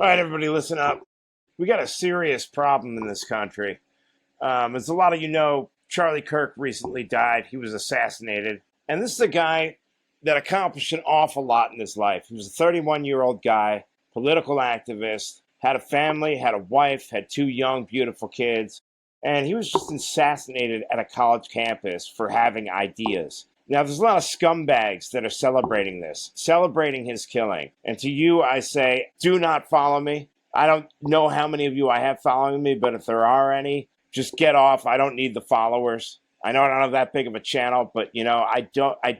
All right, everybody, listen up. We got a serious problem in this country. As a lot of you know, Charlie Kirk recently died. He was assassinated. And this is a guy that accomplished an awful lot in his life. He was a 31-year-old guy, political activist, had a family, had a wife, had two young, beautiful kids. And he was just assassinated at a college campus for having ideas. Now, there's a lot of scumbags that are celebrating this, celebrating his killing. And to you, I say, do not follow me. I don't know how many of you I have following me, but if there are any, just get off. I don't need the followers. I know I don't have that big of a channel, but I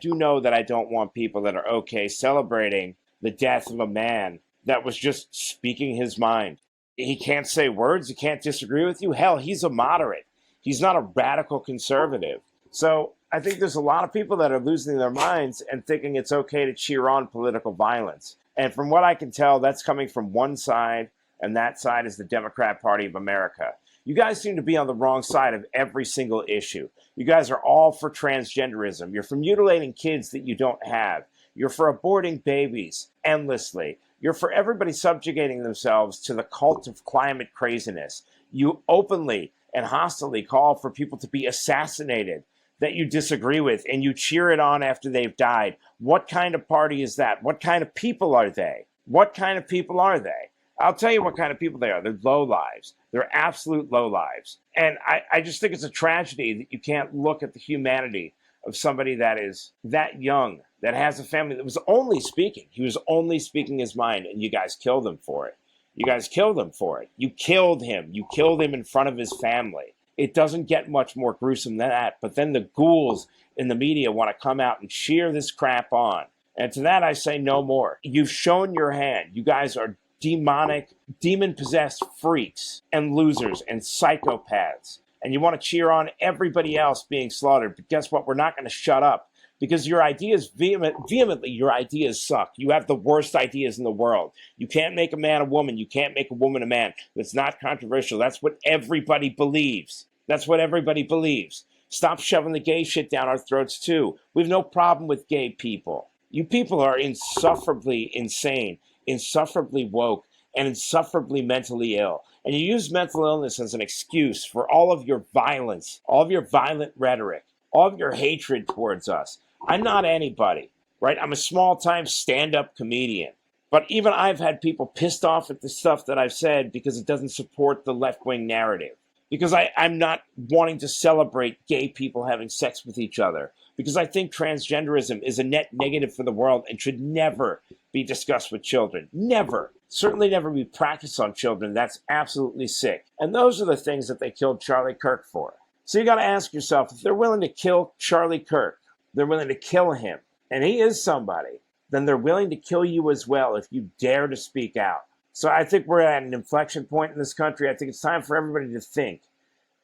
do know that I don't want people that are okay celebrating the death of a man that was just speaking his mind. He can't say words. He can't disagree with you. Hell, he's a moderate. He's not a radical conservative. So I think there's a lot of people that are losing their minds and thinking it's okay to cheer on political violence. And from what I can tell, that's coming from one side, and that side is the Democrat Party of America. You guys seem to be on the wrong side of every single issue. You guys are all for transgenderism. You're for mutilating kids that you don't have. You're for aborting babies endlessly. You're for everybody subjugating themselves to the cult of climate craziness. You openly and hostilely call for people to be assassinated that you disagree with, and you cheer it on after they've died. What kind of party is that? What kind of people are they? What kind of people are they? I'll tell you what kind of people they are. They're lowlives. They're absolute lowlives. And I just think it's a tragedy that you can't look at the humanity of somebody that is that young, that has a family, that was only speaking. He was only speaking his mind, and you guys killed him for it. You guys killed him for it. You killed him. You killed him in front of his family. It doesn't get much more gruesome than that. But then the ghouls in the media want to come out and cheer this crap on. And to that I say no more. You've shown your hand. You guys are demonic, demon-possessed freaks and losers and psychopaths. And you want to cheer on everybody else being slaughtered. But guess what? We're not going to shut up. Because your ideas, vehemently, your ideas suck. You have the worst ideas in the world. You can't make a man a woman. You can't make a woman a man. That's not controversial. That's what everybody believes. That's what everybody believes. Stop shoving the gay shit down our throats, too. We have no problem with gay people. You people are insufferably insane, insufferably woke, and insufferably mentally ill. And you use mental illness as an excuse for all of your violence, all of your violent rhetoric, all of your hatred towards us. I'm not anybody, right? I'm a small-time stand-up comedian. But even I've had people pissed off at the stuff that I've said because it doesn't support the left-wing narrative. Because I'm not wanting to celebrate gay people having sex with each other. Because I think transgenderism is a net negative for the world and should never be discussed with children. Never. Certainly never be practiced on children. That's absolutely sick. And those are the things that they killed Charlie Kirk for. So you got to ask yourself, if they're willing to kill Charlie Kirk, they're willing to kill him, and he is somebody, then they're willing to kill you as well if you dare to speak out. So I think we're at an inflection point in this country. I think it's time for everybody to think.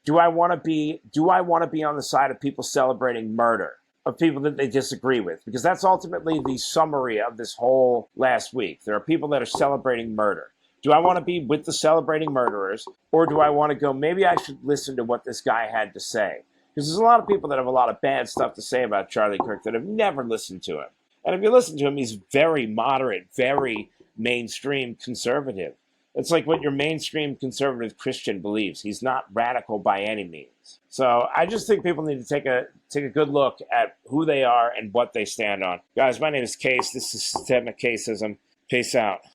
Do I want to be on the side of people celebrating murder, of people that they disagree with? Because that's ultimately the summary of this whole last week. There are people that are celebrating murder. Do I want to be with the celebrating murderers, or do I want to go, maybe I should listen to what this guy had to say? Because there's a lot of people that have a lot of bad stuff to say about Charlie Kirk that have never listened to him. And if you listen to him, he's very moderate, very mainstream conservative. It's like what your mainstream conservative Christian believes. He's not radical by any means. So I just think people need to take a good look at who they are and what they stand on. Guys, my name is Case. This is Systemic Caseism. Peace out.